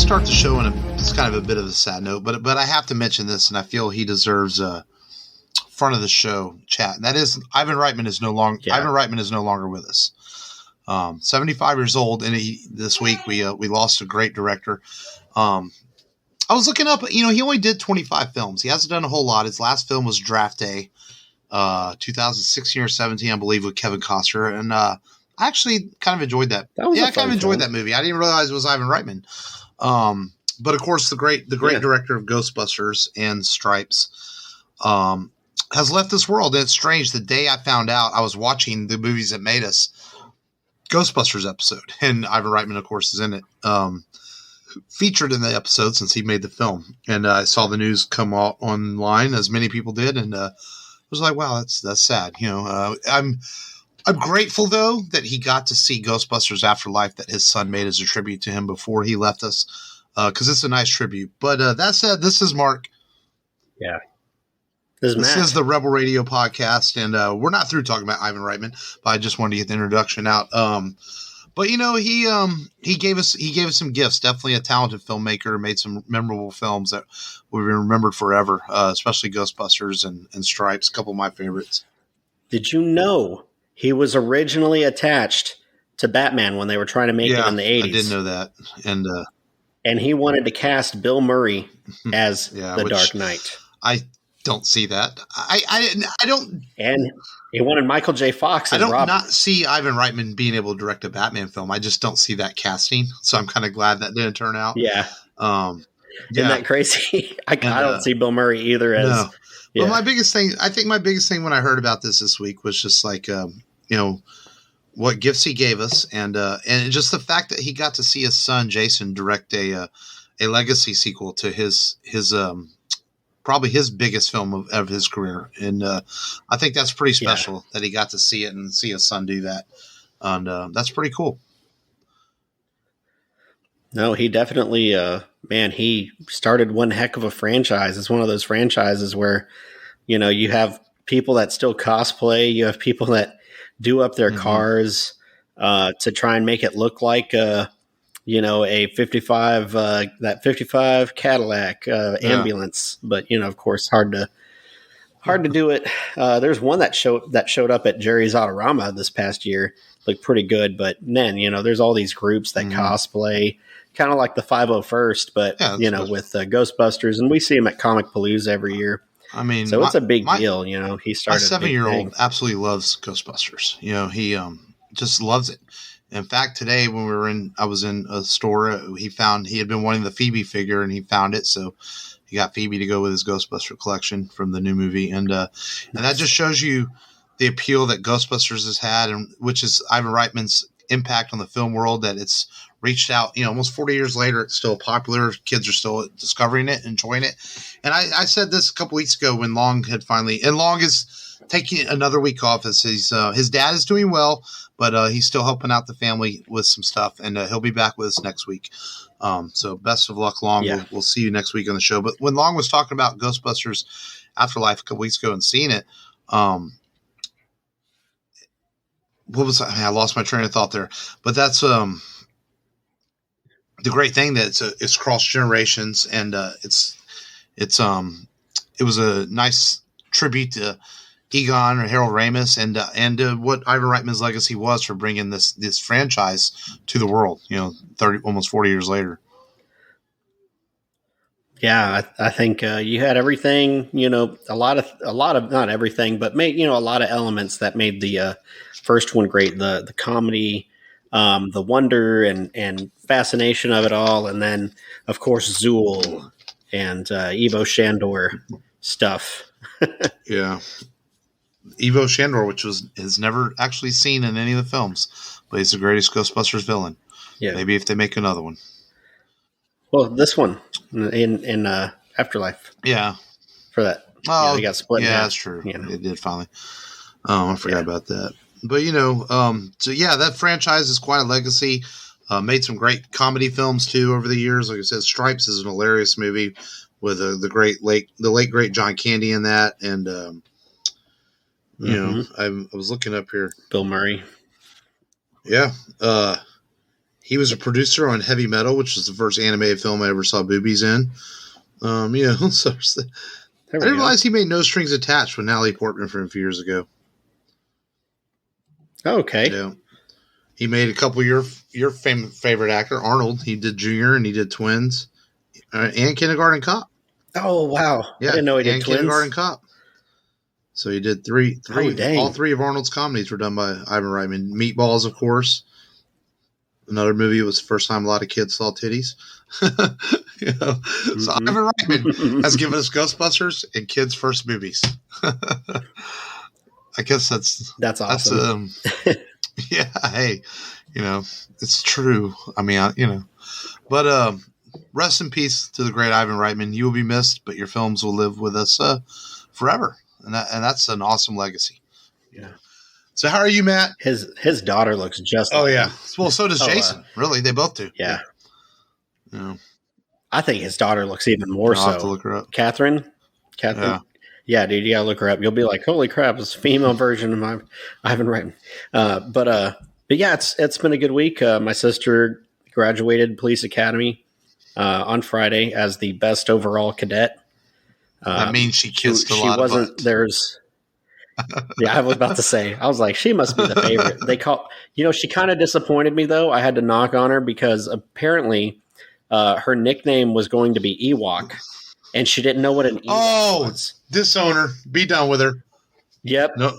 start the show it's kind of a bit of a sad note, but I have to mention this, and I feel he deserves a front of the show chat. And that is Ivan Reitman is no longer with us. 75 years old, and this week we lost a great director. I was looking up, he only did 25 films. He hasn't done a whole lot. His last film was Draft Day, 2016 or 17, I believe, with Kevin Costner, and I actually kind of enjoyed that. I kind of enjoyed that movie. I didn't realize it was Ivan Reitman. But of course, the great director of Ghostbusters and Stripes has left this world. And it's strange. The day I found out, I was watching the Movies That Made Us Ghostbusters episode, and Ivan Reitman, of course, is in it. Featured in the episode since he made the film, and I saw the news come out online, as many people did, and I was like, "Wow, that's sad." I'm grateful, though, that he got to see Ghostbusters Afterlife that his son made as a tribute to him before he left us, because it's a nice tribute. But that said, this is Mark. Yeah. This is the Rebel Radio podcast, and we're not through talking about Ivan Reitman, but I just wanted to get the introduction out. But he gave us some gifts. Definitely a talented filmmaker. Made some memorable films that will be remembered forever, especially Ghostbusters and Stripes, a couple of my favorites. Did you know he was originally attached to Batman when they were trying to make it in the 80s? I did know that. And he wanted to cast Bill Murray as the Dark Knight. I don't see that. I don't. And he wanted Michael J. Fox as Robin. I don't not see Ivan Reitman being able to direct a Batman film. I just don't see that casting. So I'm kind of glad that didn't turn out. Yeah. Isn't that crazy? I don't see Bill Murray either as... No. Yeah. Well, my biggest thing when I heard about this week was just like, what gifts he gave us, and just the fact that he got to see his son Jason direct a legacy sequel to his probably his biggest film of his career, and I think that's pretty special that he got to see it and see his son do that, and that's pretty cool. No, he definitely, he started one heck of a franchise. It's one of those franchises where, you have people that still cosplay. You have people that do up their cars to try and make it look like, a 55, that 55 Cadillac ambulance. But, of course, hard to do it. There's one that showed up at Jerry's Autorama this past year. Looked pretty good. But then, there's all these groups that cosplay. Kind of like the 501st, but with Ghostbusters, and we see him at Comic Palooza every year. I mean, so it's a big deal. He started. My 7-year-old absolutely loves Ghostbusters. He just loves it. In fact, today when I was in a store, he had been wanting the Phoebe figure, and he found it. So he got Phoebe to go with his Ghostbuster collection from the new movie, and that just shows you the appeal that Ghostbusters has had, and which is Ivan Reitman's impact on the film world, that it's reached out, almost 40 years later, it's still popular. Kids are still discovering it, enjoying it. And I said this a couple weeks ago when Long had finally, and Long is taking another week off as his dad is doing well, but he's still helping out the family with some stuff, and he'll be back with us next week. So best of luck, Long. Yeah. We'll see you next week on the show. But when Long was talking about Ghostbusters Afterlife a couple weeks ago and seeing it, I lost my train of thought there, but that's the great thing that it's cross generations, and it was a nice tribute to Egon or Harold Ramis and what Ivan Reitman's legacy was for bringing this franchise to the world. almost 40 years later. Yeah, I think you had everything. A lot of not everything, but made a lot of elements that made the first one great. The comedy, the wonder and fascination of it all, and then of course Zool and Ivo Shandor stuff. Yeah, Ivo Shandor, which is never actually seen in any of the films, but he's the greatest Ghostbusters villain. Yeah, maybe if they make another one. Well, this one in Afterlife. Yeah, for that. Oh, they got split. Yeah, that's true. It did finally. I forgot about that. But that franchise is quite a legacy. Made some great comedy films too over the years. Like I said, Stripes is an hilarious movie with the late great John Candy in that, and I was looking up here. Bill Murray. Yeah, He was a producer on Heavy Metal, which was the first animated film I ever saw boobies in. So I didn't realize he made No Strings Attached with Natalie Portman from a few years ago. Okay. Yeah. He made a couple of your favorite actor, Arnold. He did Junior and he did Twins and Kindergarten Cop. Oh, wow. Yeah, I didn't know he did Twins. Kindergarten Cop. So he did three. All three of Arnold's comedies were done by Ivan Reitman. Meatballs, of course. Another movie. It was the first time a lot of kids saw titties. So Ivan Reitman has given us Ghostbusters and kids' first movies. I guess that's awesome. Yeah. Hey, it's true. I mean, but rest in peace to the great Ivan Reitman. You will be missed, but your films will live with us forever, and that's an awesome legacy. Yeah. So how are you, Matt? His daughter looks just. Oh yeah. Well, so does Jason. Really, they both do. Yeah. Yeah. I think his daughter looks even more so. I'll have to look her up. Catherine. Yeah, dude, you gotta look her up. You'll be like, "Holy crap! It's a female version of my Ivan Reitman." But yeah, it's been a good week. My sister graduated Police Academy on Friday as the best overall cadet. That means she kissed a lot of butt. There's. Yeah, I was about to say. I was like, she must be the favorite. She kind of disappointed me though. I had to knock on her because apparently her nickname was going to be Ewok, and she didn't know what an Ewok was. Dishowner. Be done with her. Yep. No.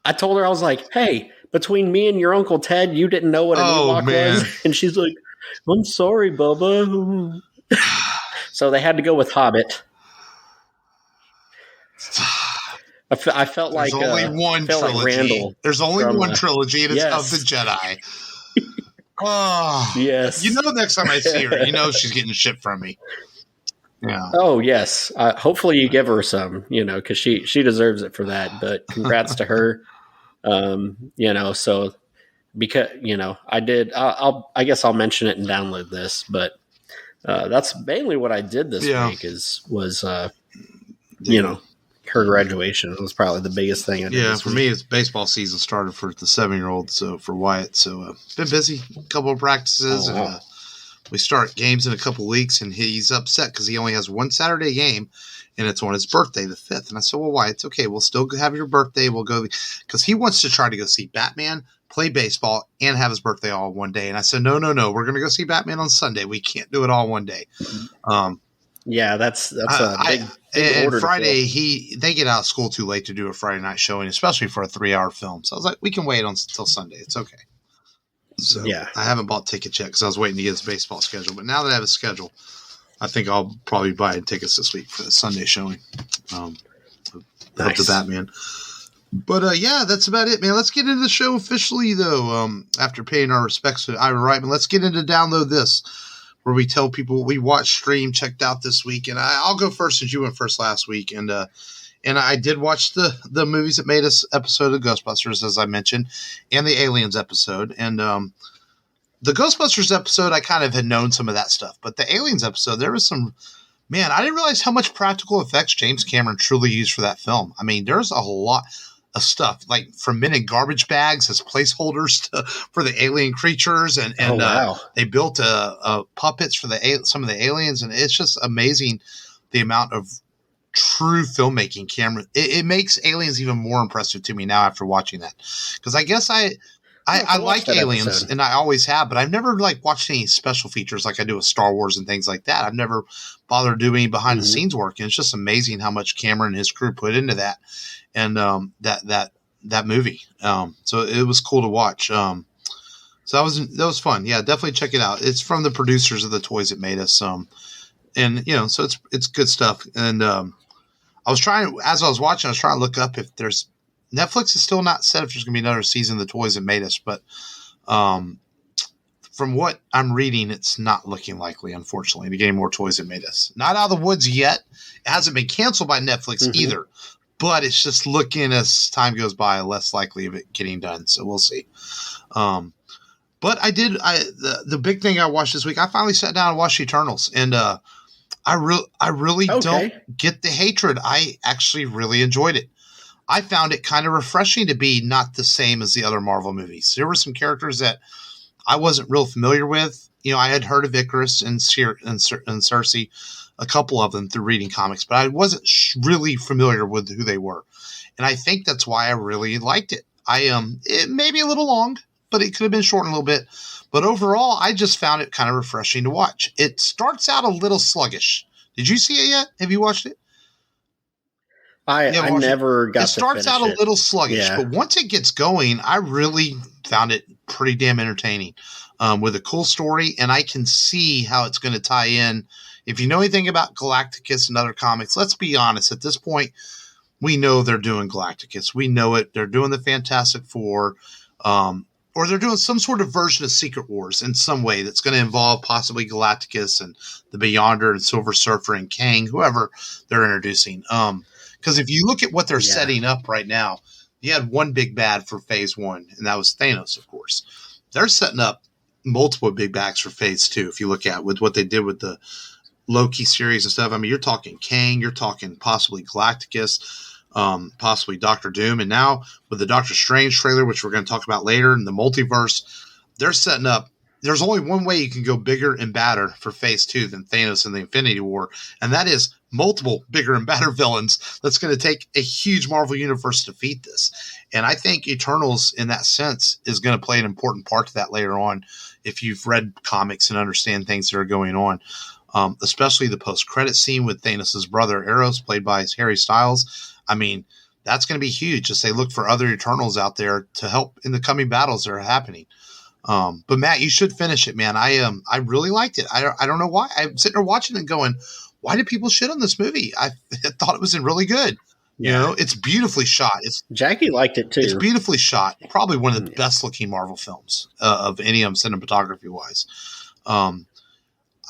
I told her, I was like, hey, between me and your Uncle Ted, you didn't know what an Ewok was? And she's like, I'm sorry, Bubba. So they had to go with Hobbit. I felt like there's only one trilogy. Like Randall there's only one trilogy, and it's of the Jedi. Oh yes. Next time I see her, she's getting shit from me. Yeah. Oh yes. Hopefully you give her some, because she deserves it for that. But congrats to her. So because I did. I guess I'll mention it and download this, but that's mainly what I did this week. Was her graduation was probably the biggest thing I did. Yeah, for me, it's baseball season started for the 7-year-old, so for Wyatt. So been busy, a couple of practices, and we start games in a couple of weeks, and he's upset because he only has one Saturday game, and it's on his birthday, the 5th. And I said, well, Wyatt, it's okay. We'll still have your birthday. We'll go because he wants to try to go see Batman, play baseball, and have his birthday all one day. And I said, no. We're going to go see Batman on Sunday. We can't do it all one day. Yeah, that's a big order. And Friday, they get out of school too late to do a Friday night showing, especially for a 3-hour film. So I was like, we can wait until Sunday. It's okay. So yeah, I haven't bought tickets yet because I was waiting to get his baseball schedule. But now that I have a schedule, I think I'll probably buy tickets this week for the Sunday showing of the Batman. But yeah, that's about it, man. Let's get into the show officially, though. After paying our respects to Ivan Reitman, let's get into Download This, where we tell people we watched, streamed, checked out this week. And I'll go first since you went first last week. And I did watch the Movies That Made Us episode of Ghostbusters, as I mentioned, and the Aliens episode. And the Ghostbusters episode, I kind of had known some of that stuff. But the Aliens episode, there was some – man, I didn't realize how much practical effects James Cameron truly used for that film. I mean, there's a whole lot of stuff, like from men in garbage bags as placeholders for the alien creatures, and they built puppets for some of the aliens, and it's just amazing the amount of true filmmaking Cameron. It makes Aliens even more impressive to me now after watching that, because I guess I like Aliens episode. And I always have, but I've never watched any special features like I do with Star Wars and things like that. I've never bothered doing any behind the scenes work, and it's just amazing how much Cameron and his crew put into that. And that movie, so it was cool to watch. So that was fun. Yeah, definitely check it out. It's from the producers of the Toys That Made Us. So it's good stuff. And as I was watching, I was trying to look up if there's Netflix is still not set if there's going to be another season of the Toys That Made Us, but from what I'm reading, it's not looking likely, unfortunately, to get any more Toys That Made Us. Not out of the woods yet. It hasn't been canceled by Netflix either. But it's just looking as time goes by, less likely of it getting done. So we'll see. But the big thing I watched this week, I finally sat down and watched Eternals. And I really don't get the hatred. I actually really enjoyed it. I found it kind of refreshing to be not the same as the other Marvel movies. There were some characters that I wasn't real familiar with. I had heard of Icarus and Circe, a couple of them through reading comics, but I wasn't really familiar with who they were. And I think that's why I really liked it. It may be a little long, but it could have been shortened a little bit. But overall, I just found it kind of refreshing to watch. It starts out a little sluggish. Did you see it yet? Have you watched it? I never got to finish it. It starts out a little sluggish, but once it gets going, I really found it pretty damn entertaining with a cool story, and I can see how it's going to tie in. If you know anything about Galacticus and other comics, let's be honest. At this point, we know they're doing Galacticus. We know it. They're doing the Fantastic Four, or they're doing some sort of version of Secret Wars in some way that's going to involve possibly Galacticus and the Beyonder and Silver Surfer and Kang, whoever they're introducing. Because if you look at what they're setting up right now, you had one big bad for Phase 1, and that was Thanos, of course. They're setting up multiple big bads for Phase 2, if you look at with what they did with the Loki series and stuff. I mean, you're talking Kang, you're talking possibly Galacticus, possibly Doctor Doom, and now with the Doctor Strange trailer, which we're going to talk about later, in the multiverse, they're setting up. There's only one way you can go bigger and badder for Phase 2 than Thanos in the Infinity War, and that is multiple bigger and badder villains. That's going to take a huge Marvel Universe to defeat this. And I think Eternals, in that sense, is going to play an important part to that later on if you've read comics and understand things that are going on. Especially the post-credit scene with Thanos' brother Eros, played by Harry Styles. I mean, that's going to be huge as they look for other Eternals out there to help in the coming battles that are happening. But Matt, you should finish it, man. I really liked it. I don't know why. I'm sitting there watching it going, why did people shit on this movie? I thought it was really good. Yeah. It's beautifully shot. Jackie liked it too. It's beautifully shot. Probably one of the best looking Marvel films of any of them cinematography wise.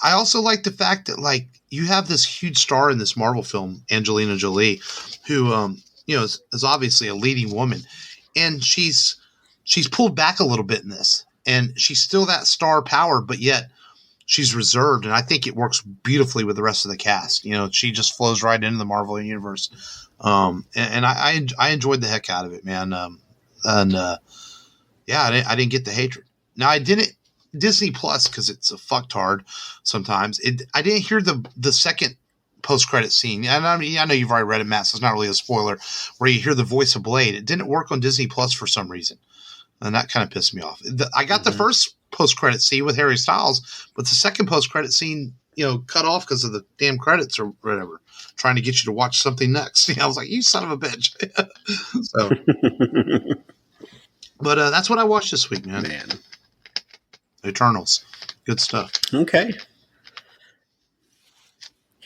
I also like the fact that you have this huge star in this Marvel film, Angelina Jolie, who is obviously a leading woman, and she's pulled back a little bit in this, and she's still that star power, but yet she's reserved, and I think it works beautifully with the rest of the cast. She just flows right into the Marvel universe, and I enjoyed the heck out of it, man. I didn't get the hatred. Now I didn't. Disney Plus, because it's a fucktard sometimes. I didn't hear the second post-credit scene. And I know you've already read it, Matt, so it's not really a spoiler, where you hear the voice of Blade. It didn't work on Disney Plus for some reason. And that kind of pissed me off. I got the first post-credit scene with Harry Styles, but the second post-credit scene, cut off because of the damn credits or whatever, trying to get you to watch something next. I was like, you son of a bitch. So, but that's what I watched this week, man. Eternals. Good stuff. Okay.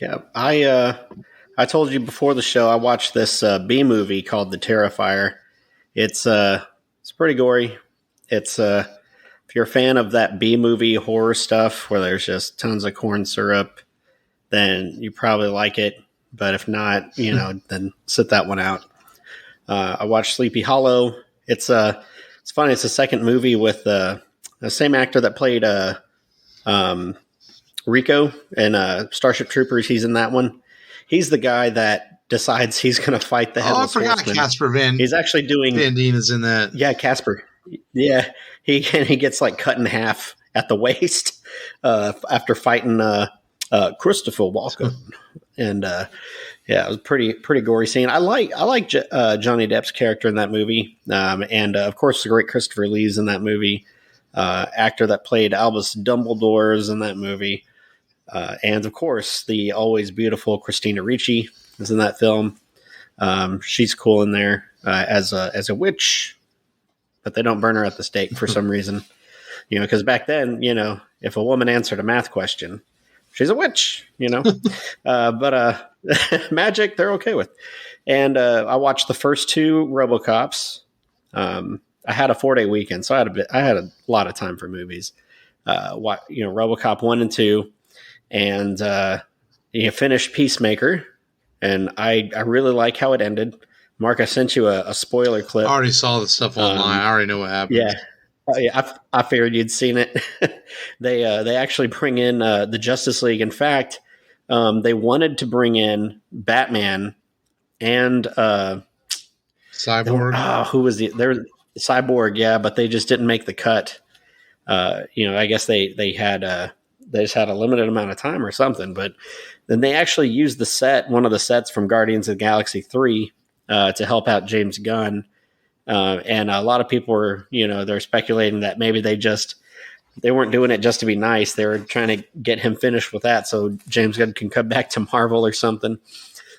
Yeah. I told you before the show, I watched this B movie called The Terrifier. It's pretty gory. It's if you're a fan of that B movie horror stuff where there's just tons of corn syrup, then you probably like it. But if not, then sit that one out. I watched Sleepy Hollow. It's funny. It's the second movie with the same actor that played Rico in Starship Troopers. He's in that one. He's the guy that decides he's going to fight the Headless Horseman. I forgot Casper Van. He's actually doing Van Dien is in that. Yeah, Casper. Yeah, he gets cut in half at the waist after fighting Christopher Walken, and it was pretty gory scene. I like Johnny Depp's character in that movie, and of course the great Christopher Lee's in that movie. Actor that played Albus Dumbledore is in that movie. And of course, the always beautiful Christina Ricci is in that film. She's cool in there as a witch, but they don't burn her at the stake for some reason. Because back then, if a woman answered a math question, she's a witch, but magic, they're okay with. And I watched the first two RoboCops. I had a 4-day weekend, so I had a lot of time for movies. RoboCop 1 and 2, and finished Peacemaker, and I really like how it ended. Mark, I sent you a spoiler clip. I already saw the stuff online. I already know what happened. Yeah, I figured you'd seen it. They actually bring in the Justice League. In fact, they wanted to bring in Batman and Cyborg. Who was there? Cyborg, yeah, but they just didn't make the cut. I guess they just had a limited amount of time or something, but then they actually used one of the sets from Guardians of the Galaxy 3 to help out James Gunn. And a lot of people were, they're speculating that maybe they weren't doing it just to be nice. They were trying to get him finished with that so James Gunn can come back to Marvel or something.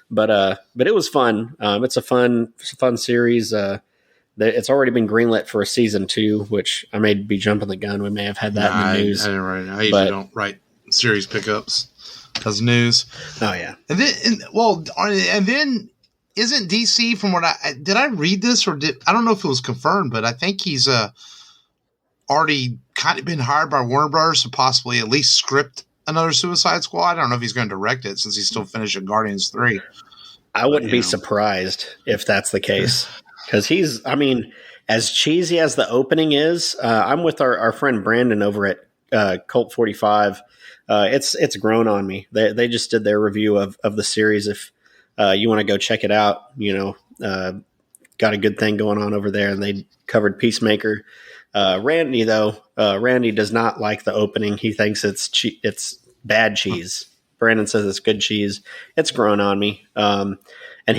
But it was fun. It's a fun series. It's already been greenlit for a season 2, which I may be jumping the gun. We may have had that in the news. I didn't write it. I usually don't write series pickups as news. Oh yeah. And then isn't DC, from what did I read this or I don't know if it was confirmed, but I think he's already kind of been hired by Warner Brothers to possibly at least script another Suicide Squad. I don't know if he's going to direct it since he's still finishing Guardians 3. I wouldn't be surprised if that's the case. Because as cheesy as the opening is, I'm with our friend Brandon over at Cult 45. It's grown on me. They just did their review of the series. If you want to go check it out, got a good thing going on over there. And they covered Peacemaker. Randy does not like the opening. He thinks it's bad cheese. Brandon says it's good cheese. It's grown on me. And I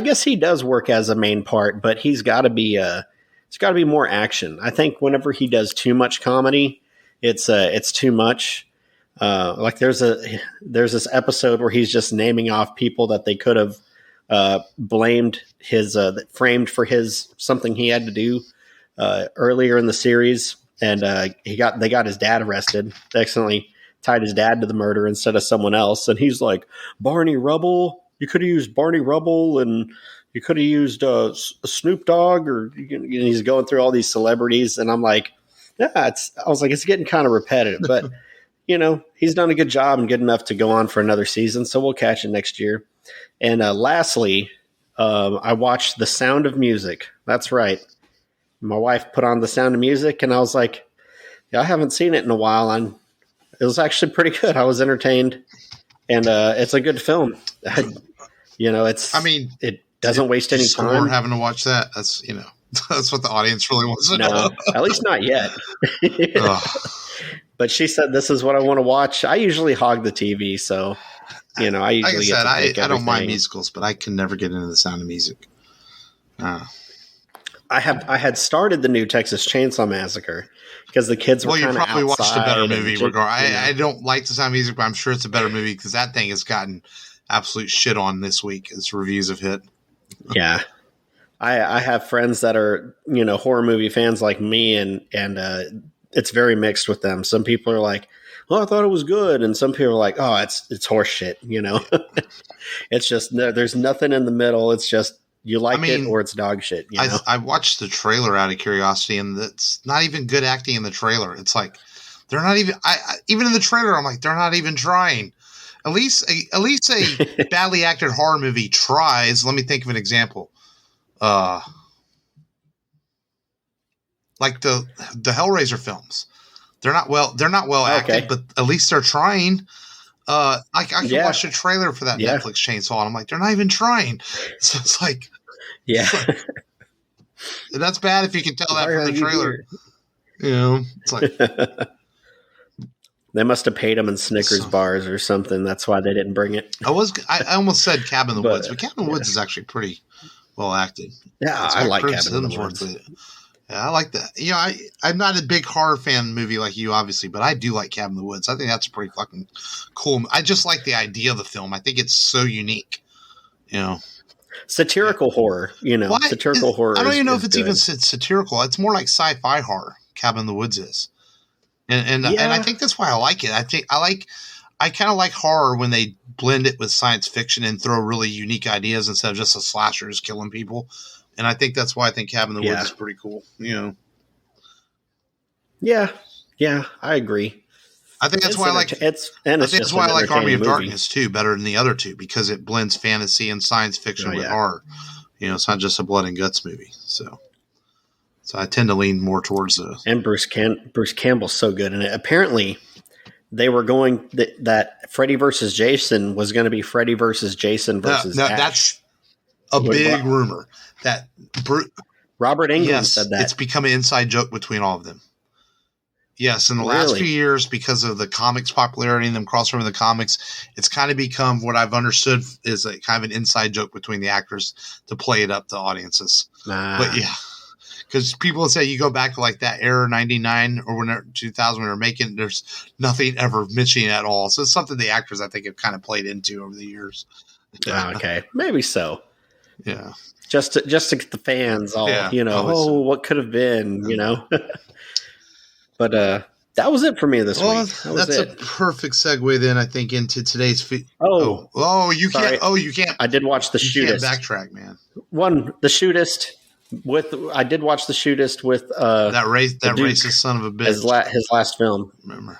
guess he does work as a main part, but it's got to be more action. I think whenever he does too much comedy, it's too much. Like there's this episode where he's just naming off people that they could have blamed framed for something he had to do earlier in the series, and they got his dad arrested. They accidentally tied his dad to the murder instead of someone else, and he's like, Barney Rubble. You could have used Barney Rubble, and you could have used Snoop Dogg, or he's going through all these celebrities, and I'm like, it's getting kind of repetitive, but he's done a good job and good enough to go on for another season, so we'll catch it next year. And lastly, I watched The Sound of Music. That's right. My wife put on The Sound of Music, and I was like, I haven't seen it in a while. It was actually pretty good. I was entertained, and it's a good film. It doesn't waste any time. We're having to watch that. That's that's what the audience really wants to know. At least not yet. But she said, "This is what I want to watch." I usually hog the TV, so I usually. Like I said, I don't mind musicals, but I can never get into The Sound of Music. I had started the new Texas Chainsaw Massacre because the kids were kind of outside. Well, you probably watched a better movie. I don't like The Sound of Music, but I'm sure it's a better movie because that thing has gotten absolute shit on this week as reviews have hit. Yeah. I have friends that are, horror movie fans like me, and it's very mixed with them. Some people are like, "Oh, I thought it was good," and some people are like, "Oh, it's horse shit." It's just there's nothing in the middle. It's just you like it or it's dog shit. I watched the trailer out of curiosity, and it's not even good acting in the trailer. It's like they're not even. Even in the trailer, I'm like, they're not even trying. At least a badly acted horror movie tries. Let me think of an example. Like the Hellraiser films. They're not well acted, but at least they're trying. I can watch the trailer for that Netflix Chainsaw, and I'm like, they're not even trying. So it's like, that's bad if you can tell that from the trailer. It's like they must have paid them in Snickers bars or something. That's why they didn't bring it. I almost said Cabin in the Woods, but Cabin in the Woods is actually pretty well acted. Yeah, I like Cabin in the Woods. Yeah, I like that. I'm not a big horror fan movie like you, obviously, but I do like Cabin in the Woods. I think that's a pretty fucking cool. I just like the idea of the film. I think it's so unique. Satirical horror. Satirical horror. I don't even know if it's even satirical. It's more like sci-fi horror. Cabin in the Woods is, and I think that's why I like it. I kind of like horror when they blend it with science fiction and throw really unique ideas instead of just a slasher just killing people. And I think that's why I think Cabin in the Woods is pretty cool. Yeah, I agree. I think that's why I like that's why I like Army of Darkness too better than the other two, because it blends fantasy and science fiction with horror. It's not just a blood and guts movie. So I tend to lean more towards those. And Bruce Campbell's so good in it. Apparently, they were going that Freddy versus Jason was going to be Freddy versus Jason versus Ash. That's a big rumor that Robert Englund Yes, said that. it's become an inside joke between all of them. Yes, in the last few years, because of the comics popularity and them crossing over the comics, it's kind of become what I've understood is a kind of an inside joke between the actors to play it up to audiences. But yeah, because people say you go back to like that era, 99 or whenever 2000 when they were making, there's nothing ever mentioning at all. So it's something the actors I think have kind of played into over the years. Okay, maybe so. Yeah, just to get the fans all, what could have been, But that was it for me this week. That's a perfect segue then, I think, into today's feed. You can't. I did watch The Shootist. Can't backtrack, man. The Shootist I did watch The Shootist with that racist son of a bitch. His last film. Remember?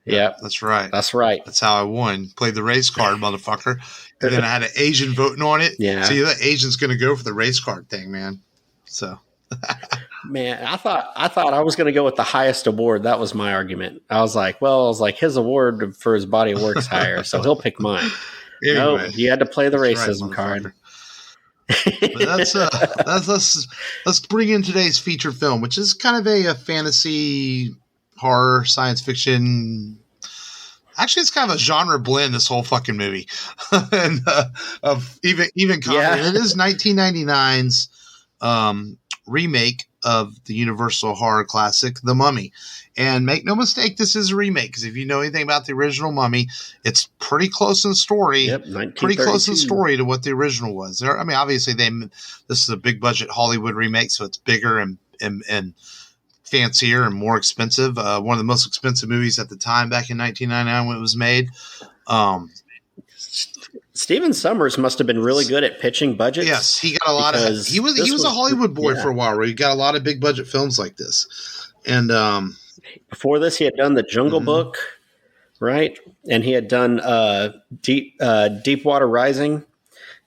Yeah, that's right. That's how I won. Played the race card, motherfucker. And then I had an Asian voting on it. Yeah. See, that Asian's going to go for the race card thing, man. So. Man, I thought I was going to go with the highest award. That was my argument. I was like, his award for his body of work's higher, so he'll pick mine. Anyway, no, you had to play the racism card. But let's bring in today's featured film, which is kind of a fantasy, horror, science fiction. Actually, it's kind of a genre blend. This whole fucking movie, and of even comedy. Yeah. It is 1999's remake of the Universal horror classic, The Mummy. And make no mistake, this is a remake, because if you know anything about the original Mummy, it's pretty close in story. Yep, pretty close in story to what the original was. I mean, obviously, this is a big budget Hollywood remake, so it's bigger and fancier and more expensive. One of the most expensive movies at the time back in 1999 when it was made. Stephen Sommers must have been really good at pitching budgets. Yes, he got a lot of. He was a Hollywood boy for a while, where he got a lot of big budget films like this. And before this, he had done The Jungle Book, right? And he had done Deepwater Rising,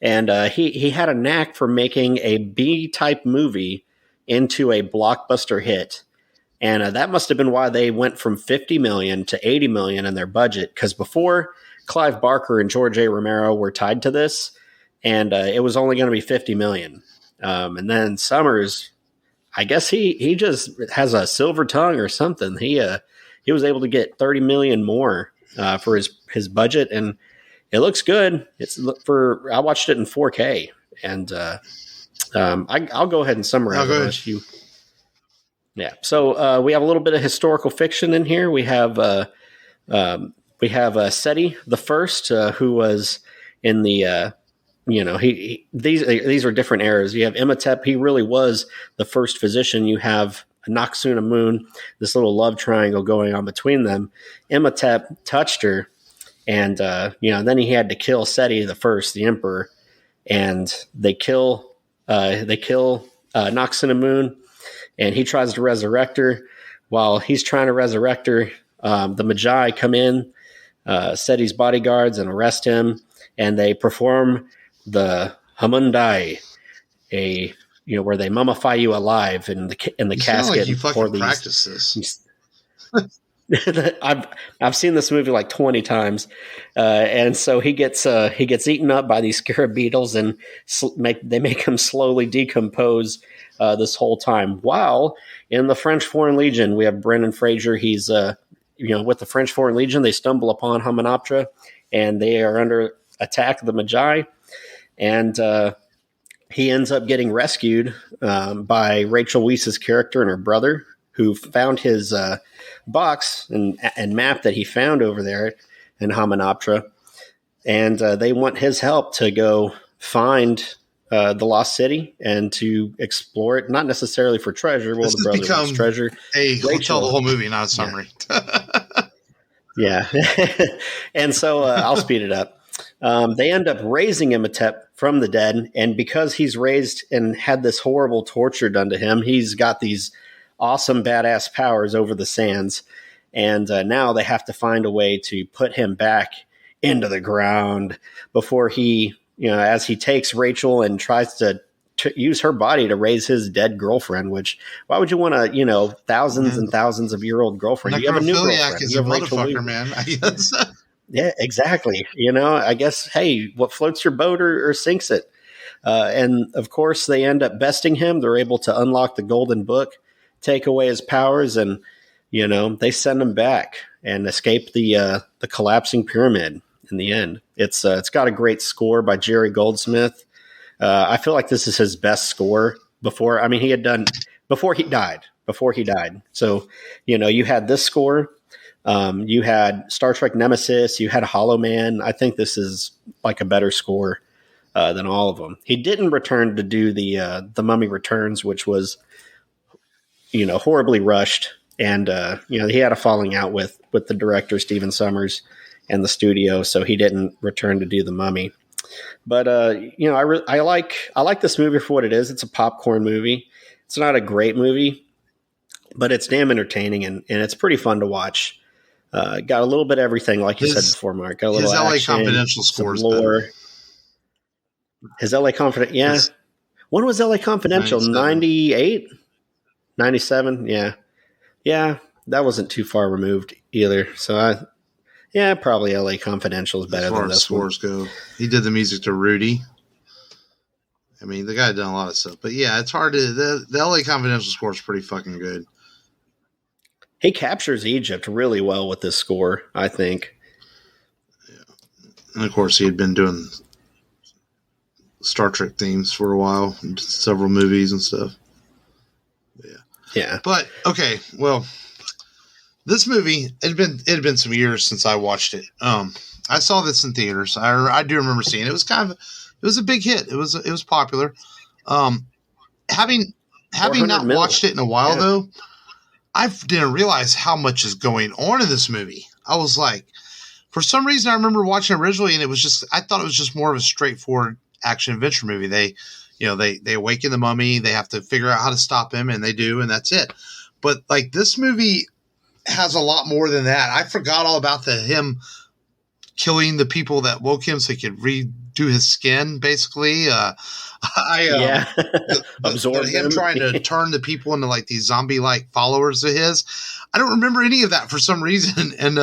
and he had a knack for making a B-type movie into a blockbuster hit. And that must have been why they went from $50 million to $80 million in their budget, because before Clive Barker and George A. Romero were tied to this, and it was only going to be $50 million. And then Sommers, I guess he just has a silver tongue or something. He was able to get $30 million more for his budget, and it looks good. I watched it in 4K, and I'll go ahead and summarize it. Yeah. So we have a little bit of historical fiction in here. We have Seti the First, who was in the these are different eras. You have Imhotep. He really was the first physician. You have Noxuna-Moon, this little love triangle going on between them. Imhotep touched her, and then he had to kill Seti the First, the emperor, and they kill Noxuna-Moon, and he tries to resurrect her. While he's trying to resurrect her, the Magi come in, Seti's bodyguards, and arrest him, and they perform the Hamundai, where they mummify you alive in the casket. Like you fucking practice this. I've seen this movie like 20 times, and so he gets eaten up by these scarab beetles, and they make him slowly decompose this whole time. While in the French Foreign Legion, we have Brendan Fraser. He's with the French Foreign Legion, they stumble upon Hamunaptra, and they are under attack of the Magi, and he ends up getting rescued by Rachel Weisz's character and her brother, who found his box and map that he found over there in Hamunaptra, and they want his help to go find the lost city and to explore it, not necessarily for treasure. Well, the brother wants treasure. We'll tell the whole movie, not a summary. Yeah. And so I'll speed it up. They end up raising Imhotep from the dead, and because he's raised and had this horrible torture done to him, he's got these awesome badass powers over the sands, and now they have to find a way to put him back into the ground before he, as he takes Rachel and tries to use her body to raise his dead girlfriend. Which, why would you want a thousands and thousands of year old girlfriend? You have a new girlfriend. Is a motherfucker, man. I guess. Yeah, exactly. I guess, hey, what floats your boat or sinks it? And of course, they end up besting him. They're able to unlock the golden book, take away his powers, and they send him back and escape the collapsing pyramid. In the end, it's got a great score by Jerry Goldsmith. I feel like this is his best score before. I mean, he had done before he died. So, you had this score. You had Star Trek Nemesis. You had Hollow Man. I think this is like a better score than all of them. He didn't return to do the Mummy Returns, which was, horribly rushed. And, he had a falling out with the director, Stephen Sommers, and the studio. So he didn't return to do the Mummy. But, I like this movie for what it is. It's a popcorn movie. It's not a great movie, but it's damn entertaining and it's pretty fun to watch. Got a little bit of everything, like you said before, Mark. Got a little LA action, Confidential scores lore. His LA Confidential, yeah. When was LA Confidential? 98? 97? Yeah. Yeah, that wasn't too far removed either. So, probably LA Confidential is better than this scores go. He did the music to Rudy. I mean, the guy had done a lot of stuff. But yeah, it's hard to... The LA Confidential score is pretty fucking good. He captures Egypt really well with this score, I think. Yeah. And of course, he had been doing Star Trek themes for a while, several movies and stuff. Yeah. But okay, well, this movie it had been some years since I watched it. I saw this in theaters. I do remember seeing it. It was a big hit. It was popular. Having not watched it in a while though, I didn't realize how much is going on in this movie. I was like, for some reason, I remember watching it originally, and I thought it was just more of a straightforward action adventure movie. They awaken the mummy. They have to figure out how to stop him, and they do, and that's it. But like this movie has a lot more than that. I forgot all about him killing the people that woke him so he could redo his skin, basically. Absorb him trying to turn the people into like these zombie-like followers of his. I don't remember any of that for some reason, and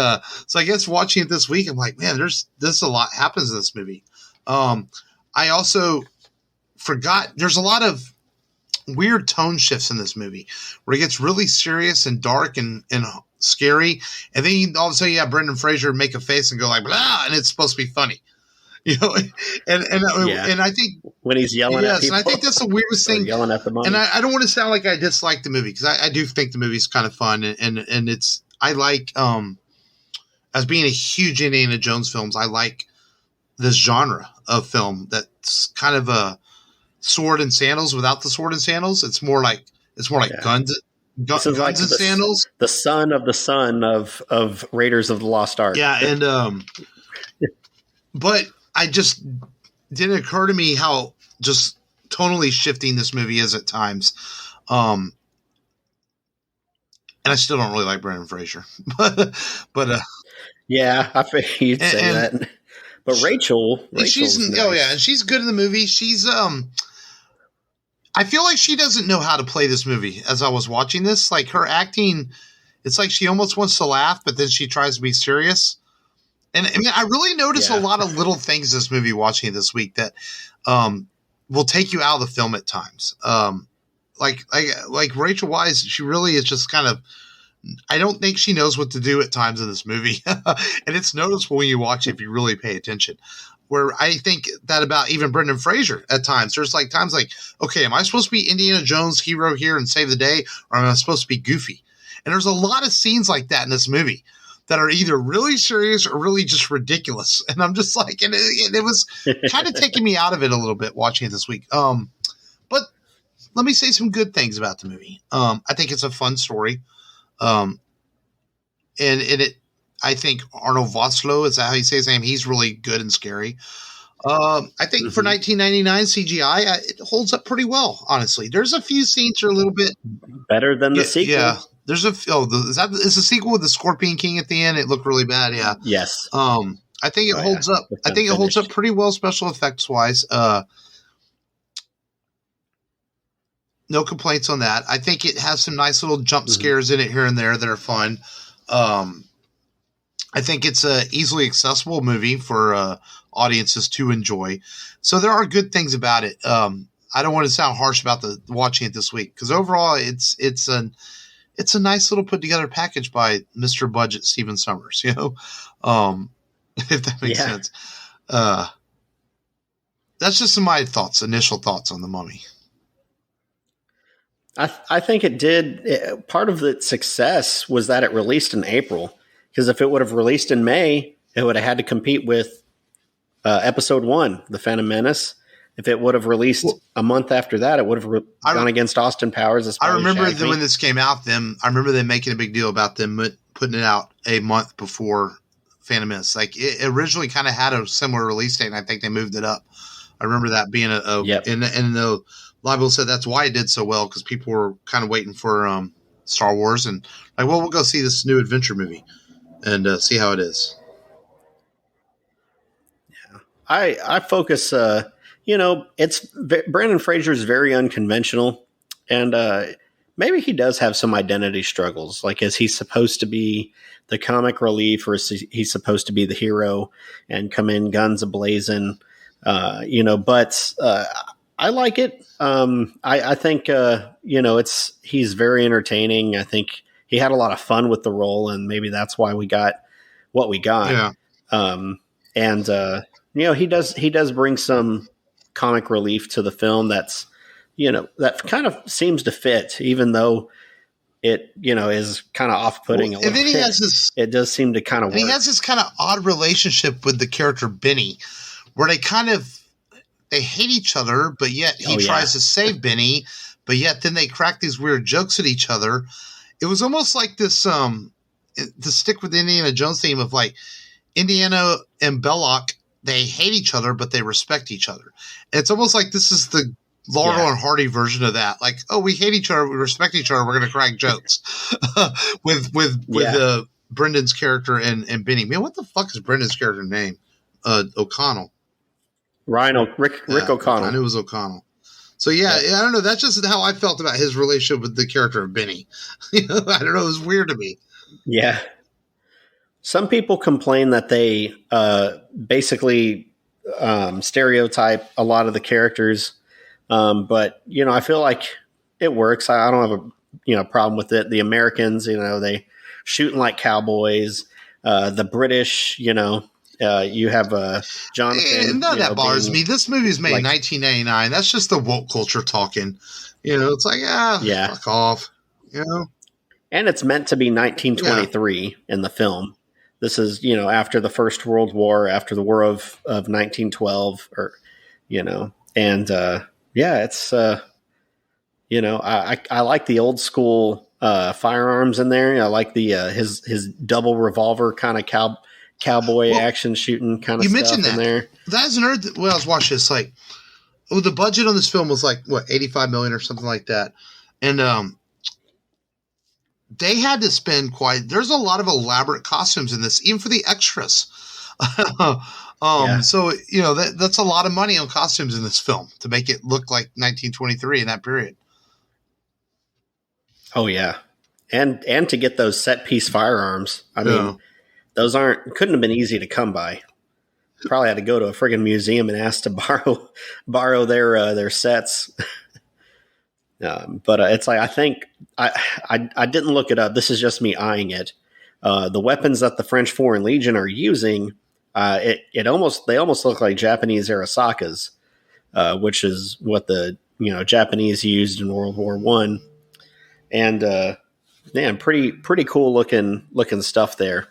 so I guess watching it this week, I'm like, man, there's a lot happens in this movie. I also forgot there's a lot of weird tone shifts in this movie where it gets really serious and dark and scary, and then all of a sudden you have Brendan Fraser make a face and go like blah, and it's supposed to be funny, and I think when he's yelling at people, and I think that's the weirdest thing, yelling at the money. And I don't want to sound like I dislike the movie because I do think the movie's kind of fun, and it's I like as being a huge Indiana Jones films, I like this genre of film that's kind of a sword and sandals without the sword and sandals. It's more like guns and sandals. The son of Raiders of the Lost Ark. Yeah, and but I just didn't occur to me how just tonally shifting this movie is at times. And I still don't really like Brendan Fraser, but yeah, I figured you'd say that. But Rachel's nice. And she's good in the movie. She's I feel like she doesn't know how to play this movie. As I was watching this, like her acting, it's like she almost wants to laugh, but then she tries to be serious. And I mean, I really noticed a lot of little things in this movie watching it this week that will take you out of the film at times. Like Rachel Weisz, she really is just kind of. I don't think she knows what to do at times in this movie, and it's noticeable when you watch it if you really pay attention. Where I think that about even Brendan Fraser at times. There's like times like, okay, am I supposed to be Indiana Jones hero here and save the day, or am I supposed to be goofy? And there's a lot of scenes like that in this movie that are either really serious or really just ridiculous. And I'm just like, and it was kind of taking me out of it a little bit watching it this week. But let me say some good things about the movie. I think it's a fun story. And I think Arnold Vosloo, is that how you say his name? He's really good and scary. I think for 1999 CGI, it holds up pretty well, honestly. There's a few scenes that are a little bit better than the sequel. Yeah. There's is the sequel with the Scorpion King at the end? It looked really bad. Yeah. Yes. I think it holds up. I think it holds up pretty well, special effects wise. No complaints on that. I think it has some nice little jump scares in it here and there that are fun. I think it's a easily accessible movie for audiences to enjoy. So there are good things about it. I don't want to sound harsh about watching it this week, because overall it's a nice little put together package by Mr. Budget Stephen Sommers, if that makes sense. That's just my initial thoughts on The Mummy. I think it did. Part of its success was that it released in April, because if it would have released in May, it would have had to compete with Episode 1, The Phantom Menace. If it would have released a month after that, it would have gone against Austin Powers. I remember when this came out, I remember them making a big deal about them putting it out a month before Phantom Menace. Like, it originally kind of had a similar release date, and I think they moved it up. I remember that being and the Libel said that's why it did so well, because people were kind of waiting for Star Wars, and like, well, we'll go see this new adventure movie and see how it is. Yeah, I focus. It's Brandon Fraser is very unconventional, and maybe he does have some identity struggles. Like, is he supposed to be the comic relief, or is he supposed to be the hero and come in guns a-blazing? But I like it. I think, he's very entertaining. I think he had a lot of fun with the role, and maybe that's why we got what we got. Yeah. He does bring some comic relief to the film that's, that kind of seems to fit, even though it, is kind of off-putting a little bit. It does seem to kind of work. He has this kind of odd relationship with the character Benny, where they hate each other, but yet he tries to save Benny, but yet then they crack these weird jokes at each other. It was almost like this, to stick with the Indiana Jones theme of like Indiana and Belloc, they hate each other, but they respect each other. It's almost like this is the Laurel and Hardy version of that. Like, oh, we hate each other, we respect each other, we're going to crack jokes with Brendan's character and Benny. Man, what the fuck is Brendan's character name? O'Connell. Rick O'Connell. I knew it was O'Connell. So I don't know. That's just how I felt about his relationship with the character of Benny. I don't know. It was weird to me. Yeah. Some people complain that they basically stereotype a lot of the characters, but I feel like it works. I don't have a problem with it. The Americans, they shooting like cowboys. The British, you have Jonathan. None of that bothers me. This movie's made in 1999. That's just the woke culture talking. It's like, fuck off. And it's meant to be 1923 in the film. This is, after the First World War, after the War of 1912, and it's, I like the old school firearms in there. I like the his double revolver kind of cowboy action shooting kind of stuff in there. That's another. When I was watching this, like, the budget on this film was like what, $85 million or something like that, and they had to spend there's a lot of elaborate costumes in this, even for the extras. So that's a lot of money on costumes in this film to make it look like 1923 in that period. Oh yeah, and to get those set piece firearms. I mean, those couldn't have been easy to come by. Probably had to go to a friggin' museum and ask to borrow their sets. But it's like, I think I didn't look it up. This is just me eyeing it. The weapons that the French Foreign Legion are using, they almost look like Japanese Arasakas, which is what the Japanese used in World War I. And pretty cool looking stuff there.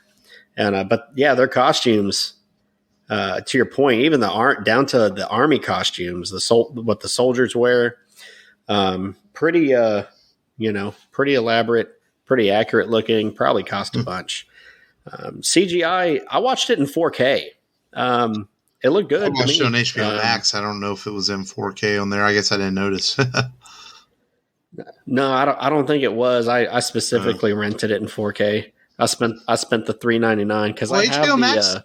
And but their costumes. To your point, even down to the army costumes, what the soldiers wear. Pretty elaborate, pretty accurate looking, probably cost a bunch. CGI, I watched it in 4K. It looked good. I watched it on HBO Max. I don't know if it was in 4K on there. I guess I didn't notice. No, I don't think it was. I specifically rented it in 4K. I spent the $3.99 because I have HBO Max.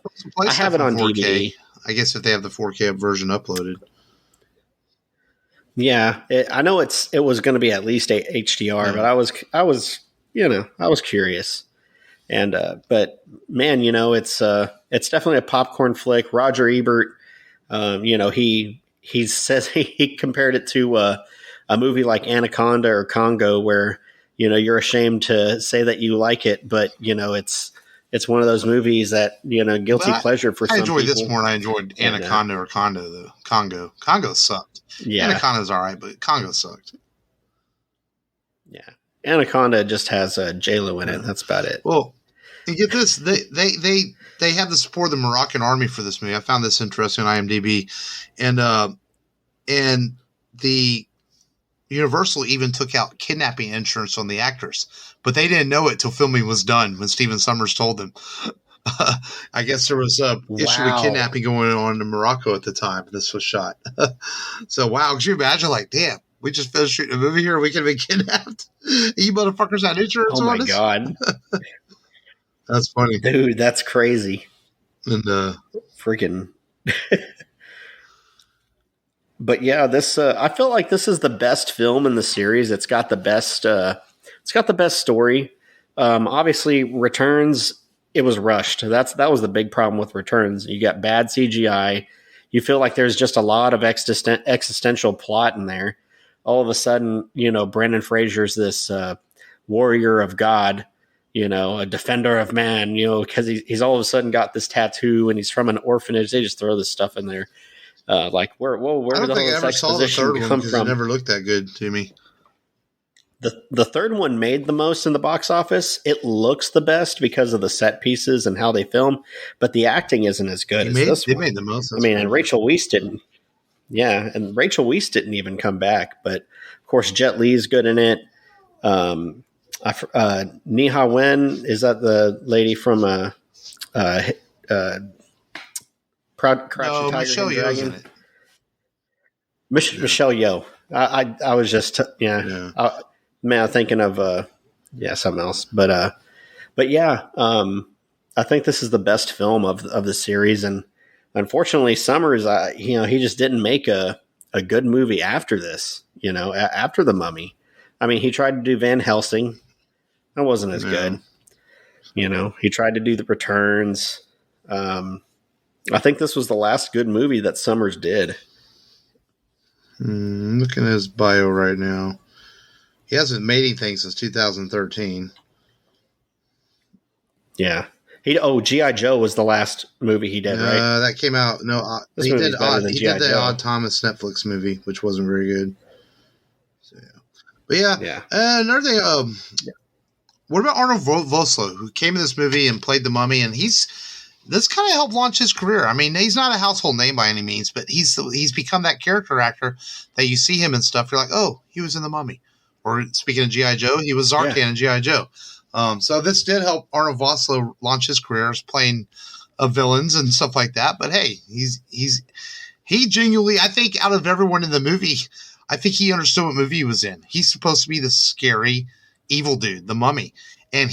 I have it on 4K. DVD. I guess if they have the 4K version uploaded. Yeah, I know it was going to be at least HDR, but I was curious, And but man, it's definitely a popcorn flick. Roger Ebert, he says he compared it to a movie like Anaconda or Congo, where you're ashamed to say that you like it, but it's one of those movies that guilty pleasure for some people. I enjoyed this more than I enjoyed Anaconda or Congo. Though Congo sucked. Yeah, Anaconda's all right, but Congo sucked. Yeah, Anaconda just has J-Lo in it. That's about it. Well, you get this. They had the support of the Moroccan army for this movie. I found this interesting on IMDb, and the Universal even took out kidnapping insurance on the actors, but they didn't know it till filming was done when Stephen Sommers told them. I guess there was a issue with kidnapping going on in Morocco at the time this was shot. So wow, could you imagine? Like, damn, we just finished shooting a movie here. We could have been kidnapped. You motherfuckers had insurance on us. Oh my god, that's funny, dude. That's crazy. And freaking. But yeah, this I feel like this is the best film in the series. It's got the best. It's got the best story. Obviously, Returns. It was rushed. That was the big problem with Returns. You got bad CGI. You feel like there's just a lot of existential plot in there. All of a sudden, Brendan Fraser's this warrior of God. A defender of man. Because he's all of a sudden got this tattoo and he's from an orphanage. They just throw this stuff in there. Like where did all this exposition come from? It never looked that good to me. The third one made the most in the box office. It looks the best because of the set pieces and how they film, but the acting isn't as good as this one. It made the most. And Rachel Weisz didn't. Yeah, and Rachel Weisz didn't even come back. But of course, Jet Li's good in it. Neha Wen, is that the lady from Crouching Tiger, Michelle Yeoh's in it. Michelle Yeoh. I was just I'm thinking of something else, but yeah, I think this is the best film of the series, and unfortunately, Sommers, he just didn't make a good movie after this. After The Mummy, I mean, he tried to do Van Helsing, that wasn't as good. He tried to do The Returns. I think this was the last good movie that Sommers did. Looking at his bio right now. He hasn't made anything since 2013. Yeah. G.I. Joe was the last movie he did, right? That came out. No, he did the Odd Thomas Netflix movie, which wasn't very good. So, yeah. But yeah. Another thing, what about Arnold Vosloo, who came in this movie and played the Mummy, and this kind of helped launch his career. I mean, he's not a household name by any means, but he's become that character actor that you see him and stuff. You're like, oh, he was in The Mummy. Or speaking of G.I. Joe, he was Zartan in G.I. Joe. So this did help Arnold Vosloo launch his career as playing villains and stuff like that. But hey, he genuinely, I think out of everyone in the movie, I think he understood what movie he was in. He's supposed to be the scary, evil dude, the Mummy. And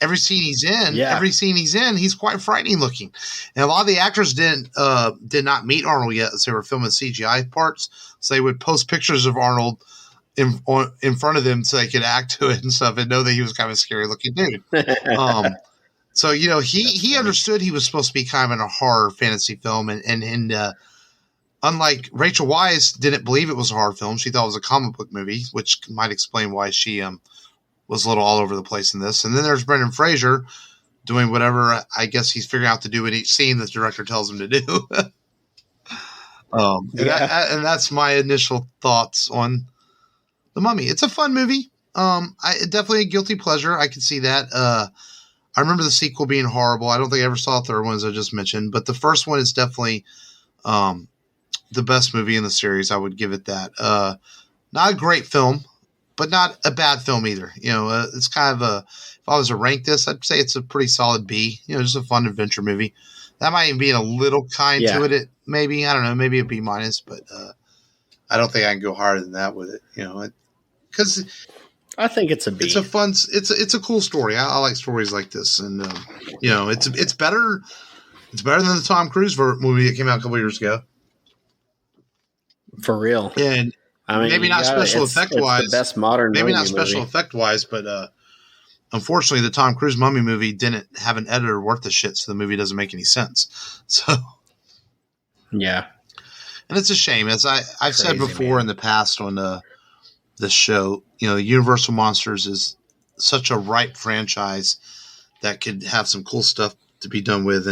every scene he's in, he's quite frightening looking. And a lot of the actors did not meet Arnold yet as they were filming CGI parts. So they would post pictures of Arnold in front of them so they could act to it and stuff and know that he was kind of a scary looking dude. So, he understood he was supposed to be kind of in a horror fantasy film. And unlike Rachel Weisz didn't believe it was a horror film. She thought it was a comic book movie, which might explain why she was a little all over the place in this. And then there's Brendan Fraser doing whatever I guess he's figuring out to do in each scene that the director tells him to do. And that's my initial thoughts on The Mummy. It's a fun movie. Definitely a guilty pleasure. I can see that. I remember the sequel being horrible. I don't think I ever saw the third one, as I just mentioned, but the first one is definitely the best movie in the series. I would give it that. Not a great film, but not a bad film either. It's kind of if I was to rank this, I'd say it's a pretty solid B. Just a fun adventure movie. That might even be a little kind to it. Maybe, I don't know, maybe a B minus, but I don't think I can go higher than that with it. Because I think it's a B. It's a fun. It's a cool story. I like stories like this, and it's better. It's better than the Tom Cruise movie that came out a couple years ago. For real, and maybe not special effect wise. The best modern. Maybe not special effect wise, but unfortunately, the Tom Cruise Mummy movie didn't have an editor worth a shit, so the movie doesn't make any sense. So, yeah. And it's a shame. As I've said before in the past on this show, Universal Monsters is such a ripe franchise that could have some cool stuff to be done with,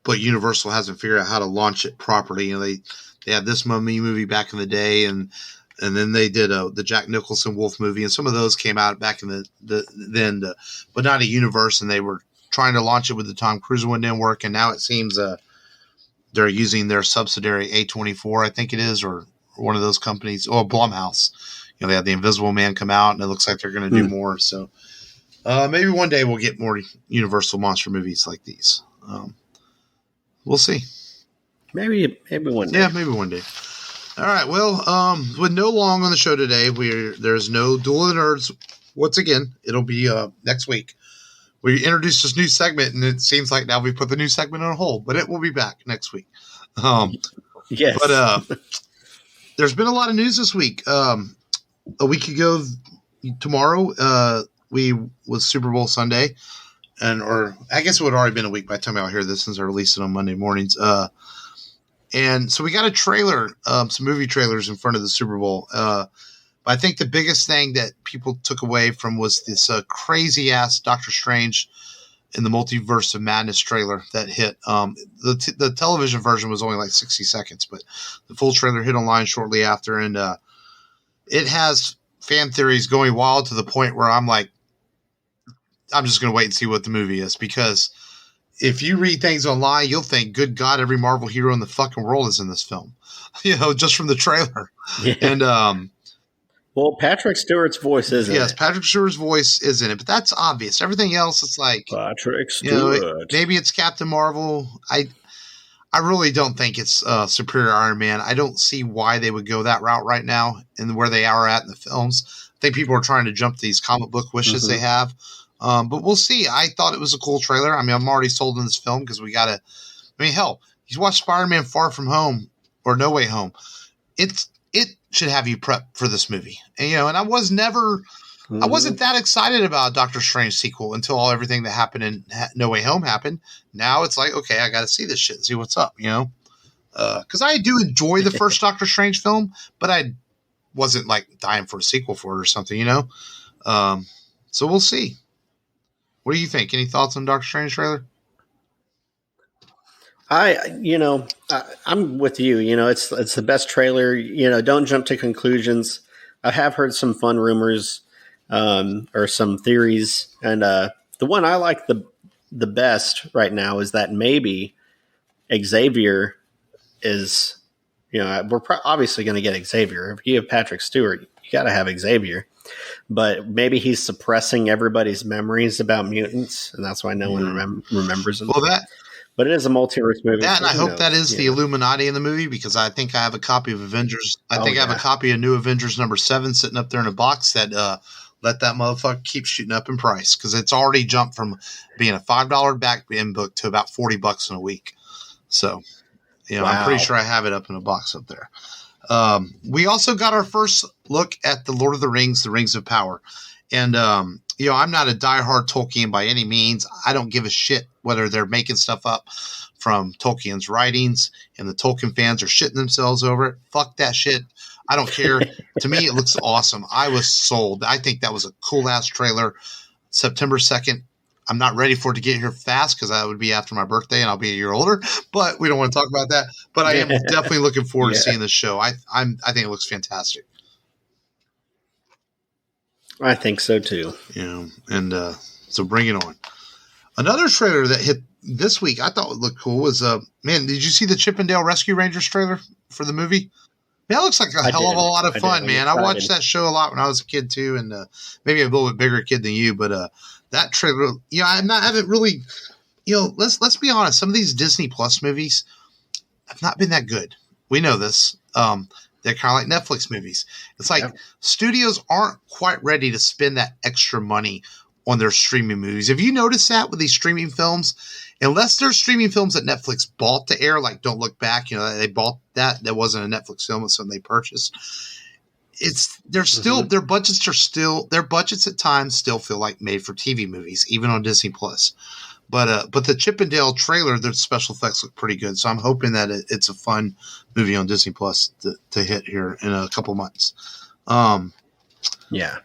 but Universal hasn't figured out how to launch it properly. They had this Mummy movie back in the day, and then they did the Jack Nicholson Wolf movie, and some of those came out back in then, but not a universe, and they were trying to launch it with the Tom Cruise one, didn't work, and now it seems they're using their subsidiary A24, I think it is, or one of those companies, or Blumhouse. They had the Invisible Man come out, and it looks like they're going to do more. So maybe one day we'll get more Universal monster movies like these. We'll see. Maybe one day. Yeah, maybe one day. All right. Well, with no long on the show today, there's no Duel of the Nerds. Once again, it'll be next week. We introduced this new segment, and it seems like now we put the new segment on hold, but it will be back next week. Yes. But there's been a lot of news this week. A week ago, tomorrow, was Super Bowl Sunday, or I guess it would have already been a week by the time y'all hear this, since I released it on Monday mornings. And so we got a trailer, some movie trailers in front of the Super Bowl. But I think the biggest thing that people took away from was this crazy ass Doctor Strange in the Multiverse of Madness trailer that hit. The television version was only like 60 seconds, but the full trailer hit online shortly after, and it has fan theories going wild to the point where I'm like, I'm just going to wait and see what the movie is, because if you read things online, you'll think, good God, every Marvel hero in the fucking world is in this film, just from the trailer. Yeah. And, well, Patrick Stewart's voice is in it. Yes, Patrick Stewart's voice is in it, but that's obvious. Everything else, it's like Patrick Stewart. Maybe it's Captain Marvel. I really don't think it's Superior Iron Man. I don't see why they would go that route right now and where they are at in the films. I think people are trying to jump these comic book wishes they have. But we'll see. I thought it was a cool trailer. I mean, I'm already sold on this film because hell, you watch Spider-Man Far From Home or No Way Home. It should have you prep for this movie. And, and I wasn't that excited about Doctor Strange sequel until everything that happened in No Way Home happened. Now it's like, okay, I got to see this shit and see what's up, because I do enjoy the first Doctor Strange film, but I wasn't like dying for a sequel for it or something, so we'll see. What do you think? Any thoughts on Doctor Strange trailer? I'm with you. It's the best trailer. Don't jump to conclusions. I have heard some fun rumors or some theories, and the one I like the best right now is that maybe Xavier is, we're obviously going to get Xavier. If you have Patrick Stewart, you got to have Xavier. But maybe he's suppressing everybody's memories about mutants, and that's why no one remembers him. Well, but it is a multiverse movie. That, and I hope that is the Illuminati in the movie, because I think I have a copy of Avengers. I have a copy of New Avengers #7 sitting up there in a box that let that motherfucker keep shooting up in price, because it's already jumped from being a $5 back-end book to about $40 in a week. So, I'm pretty sure I have it up in a box up there. We also got our first look at the Lord of the Rings, the Rings of Power. And, I'm not a diehard Tolkien by any means. I don't give a shit whether they're making stuff up from Tolkien's writings and the Tolkien fans are shitting themselves over it. Fuck that shit. I don't care. To me, it looks awesome. I was sold. I think that was a cool ass trailer. September 2nd. I'm not ready for it to get here fast, because that would be after my birthday and I'll be a year older, but we don't want to talk about that. But I am definitely looking forward to seeing this show. I think it looks fantastic. I think so too. So bring it on. Another trailer that hit this week I thought would look cool was, man, did you see the Chippendale Rescue Rangers trailer for the movie? Man, that looks like a hell of a lot of fun, man. I watched that show a lot when I was a kid too, and maybe a little bit bigger kid than you, but that trailer, I haven't really, let's be honest. Some of these Disney Plus movies have not been that good. We know this. They're kind of like Netflix movies. It's like studios aren't quite ready to spend that extra money on their streaming movies. Have you noticed that with these streaming films? Unless they're streaming films that Netflix bought to air, like Don't Look Back, they bought that. That wasn't a Netflix film, it's something they purchased. their budgets at times still feel like made for TV movies, even on Disney Plus. But the Chip and Dale trailer, the special effects look pretty good. So I'm hoping that it's a fun movie on Disney Plus to hit here in a couple months. Yeah.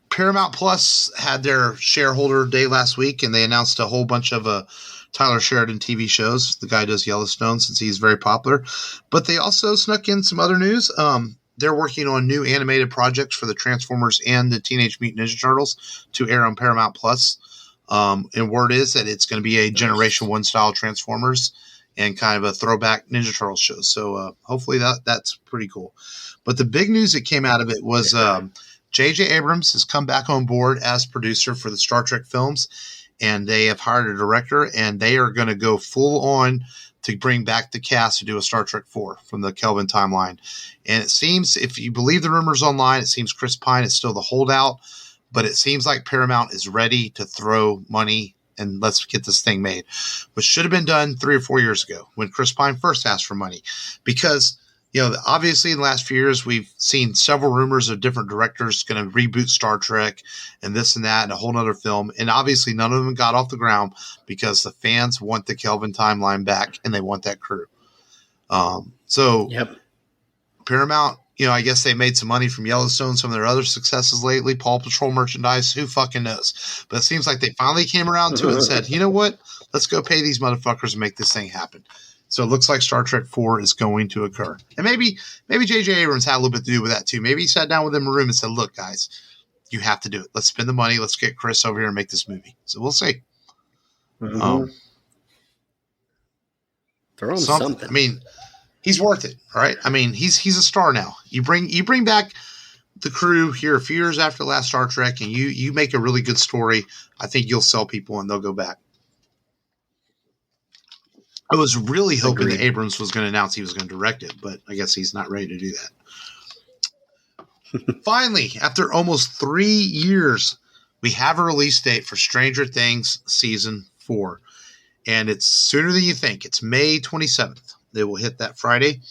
Paramount Plus had their shareholder day last week, and they announced a whole bunch of Tyler Sheridan TV shows. The guy does Yellowstone since he's very popular. But they also snuck in some other news. They're working on new animated projects for the Transformers and the Teenage Mutant Ninja Turtles to air on Paramount Plus. And word is that it's going to be a Generation 1 style Transformers and kind of a throwback Ninja Turtles show. So hopefully that's pretty cool. But the big news that came out of it was J.J. Abrams has come back on board as producer for the Star Trek films, and they have hired a director, and they are going to go full on to bring back the cast to do a Star Trek 4 from the Kelvin timeline. And it seems, if you believe the rumors online, it seems Chris Pine is still the holdout, but it seems like Paramount is ready to throw money and let's get this thing made, which should have been done 3 or 4 years ago when Chris Pine first asked for money. Because, obviously in the last few years, we've seen several rumors of different directors going to reboot Star Trek and this and that and a whole nother film. And obviously none of them got off the ground because the fans want the Kelvin timeline back and they want that crew. Yep. Paramount, I guess they made some money from Yellowstone, some of their other successes lately, Paw Patrol merchandise, who fucking knows? But it seems like they finally came around to it and said, you know what? Let's go pay these motherfuckers and make this thing happen. So it looks like Star Trek 4 is going to occur. And maybe J.J. Abrams had a little bit to do with that too. Maybe he sat down with them in a room and said, look, guys, you have to do it. Let's spend the money. Let's get Chris over here and make this movie. So we'll see. Mm-hmm. Throw him something. I mean, he's worth it, right? I mean, he's a star now. You bring back the crew here a few years after the last Star Trek, and you make a really good story. I think you'll sell people, and they'll go back. I was really hoping that Abrams was going to announce he was going to direct it, but I guess he's not ready to do that. Finally, after almost 3 years, we have a release date for Stranger Things Season 4, and it's sooner than you think. It's May 27th. They will hit that Friday,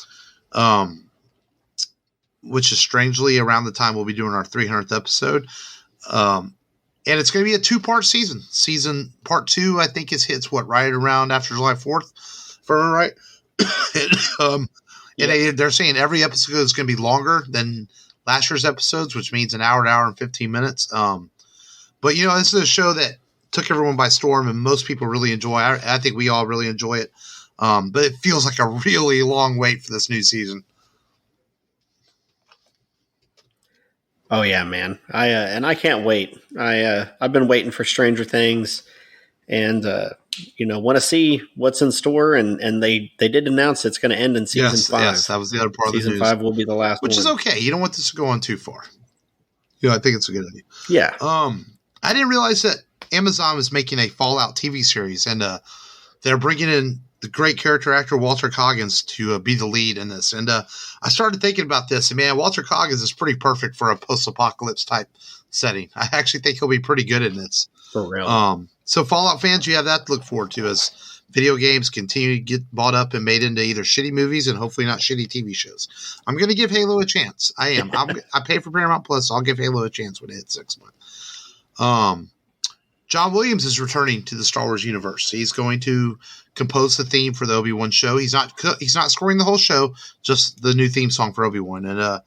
which is strangely around the time we'll be doing our 300th episode. And it's going to be a 2-part season. Season part 2, I think, hits right around after July 4th, if I remember right. And they're saying every episode is going to be longer than last year's episodes, which means an hour and 15 minutes. But this is a show that took everyone by storm, and most people really enjoy. I think we all really enjoy it. But it feels like a really long wait for this new season. Oh yeah, man. I can't wait. I've been waiting for Stranger Things, and want to see what's in store. And they did announce it's going to end in season 5. Yes, that was the other part of the news. Season 5 will be the last, which is okay. You don't want this to go on too far. I think it's a good idea. Yeah. I didn't realize that Amazon was making a Fallout TV series, and they're bringing in the great character actor Walter Coggins to be the lead in this. And I started thinking about this, and man, Walter Coggins is pretty perfect for a post-apocalypse type setting. I actually think he'll be pretty good in this. For real. So Fallout fans, you have that to look forward to as video games continue to get bought up and made into either shitty movies and hopefully not shitty TV shows. I'm going to give Halo a chance. I am. I pay for Paramount Plus. So I'll give Halo a chance when it hits 6 months. John Williams is returning to the Star Wars universe. He's going to compose the theme for the Obi-Wan show. He's not scoring the whole show, just the new theme song for Obi-Wan. And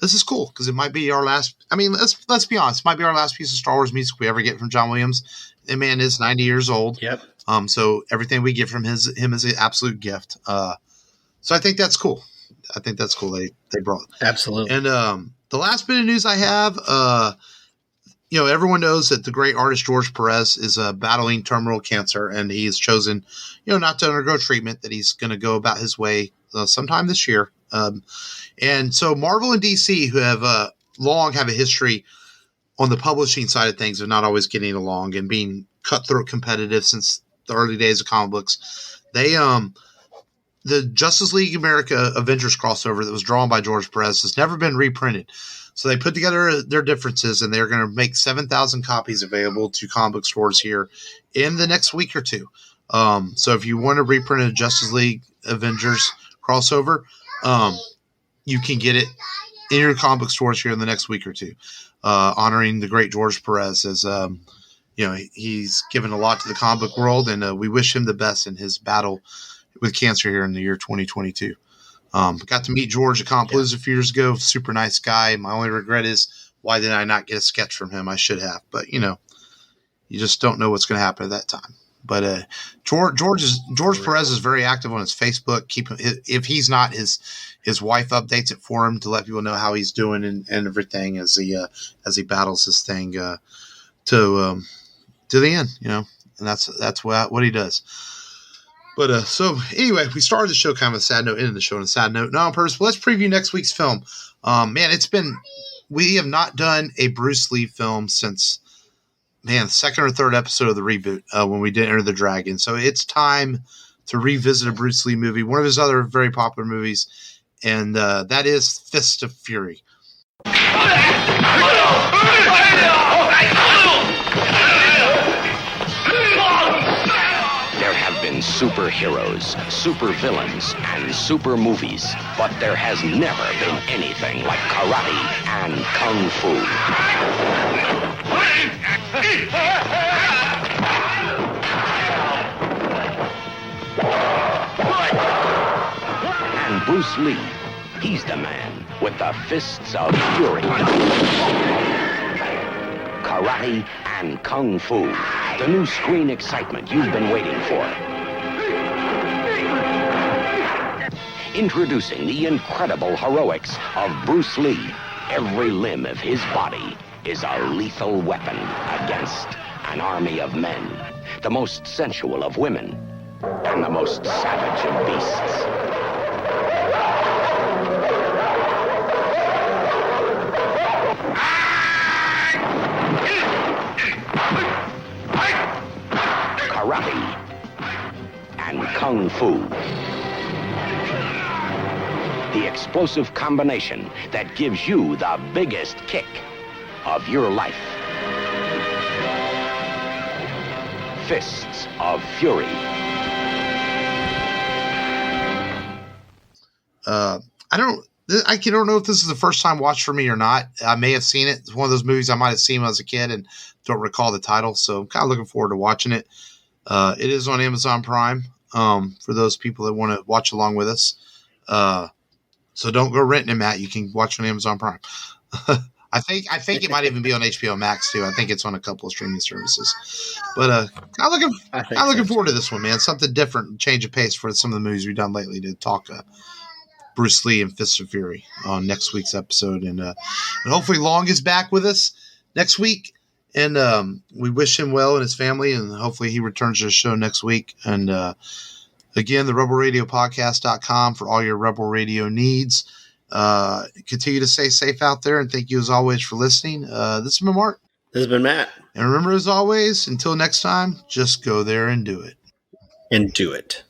this is cool because it might be our last. I mean, let's be honest, it might be our last piece of Star Wars music we ever get from John Williams. The man is 90 years old. Yep. So everything we get from him is an absolute gift. So I think that's cool. They brought absolutely. And the last bit of news I have. Everyone knows that the great artist George Perez is battling terminal cancer, and he has chosen, not to undergo treatment, that he's going to go about his way sometime this year. And so Marvel and DC, who have long have a history on the publishing side of things of not always getting along and being cutthroat competitive since the early days of comic books, the Justice League America Avengers crossover that was drawn by George Perez has never been reprinted. So they put together their differences, and they're going to make 7,000 copies available to comic book stores here in the next week or two. So if you want to reprint a Justice League Avengers crossover, you can get it in your comic book stores here in the next week or two, honoring the great George Perez as, he's given a lot to the comic book world, and we wish him the best in his battle with cancer here in the year 2022. Got to meet George at Compalooza a few years ago. Super nice guy. My only regret is, why did I not get a sketch from him? I should have, but you just don't know what's going to happen at that time. But George Perez is very active on his Facebook. If he's not, his wife updates it for him to let people know how he's doing and everything as he battles this thing to the end. And that's what he does. But so anyway, we started the show kind of a sad note, ended the show on a sad note. Not on purpose, but let's preview next week's film. We have not done a Bruce Lee film since, the second or third episode of the reboot when we did Enter the Dragon. So it's time to revisit a Bruce Lee movie, one of his other very popular movies, and that is Fist of Fury. Superheroes, supervillains, and super movies, but there has never been anything like karate and kung fu. And Bruce Lee, he's the man with the Fists of Fury. Karate and kung fu, the new screen excitement you've been waiting for. Introducing the incredible heroics of Bruce Lee. Every limb of his body is a lethal weapon against an army of men, the most sensual of women, and the most savage of beasts. Karate and kung fu. The explosive combination that gives you the biggest kick of your life. Fists of Fury. I don't know if this is the first time watched for me or not. I may have seen it. It's one of those movies I might have seen when I was a kid and don't recall the title. So I'm kind of looking forward to watching it. It is on Amazon Prime for those people that want to watch along with us. So don't go renting it, Matt. You can watch on Amazon Prime. I think it might even be on HBO Max too. I think it's on a couple of streaming services. But I'm looking forward to this one, man. Something different, change of pace for some of the movies we've done lately to talk Bruce Lee and Fist of Fury on next week's episode, and hopefully Long is back with us next week. And we wish him well and his family, and hopefully he returns to the show next week. And again, the rebelradiopodcast.com for all your Rebel Radio needs. Continue to stay safe out there, and thank you as always for listening. This has been Mark. This has been Matt. And remember, as always, until next time, just go there and do it. And do it.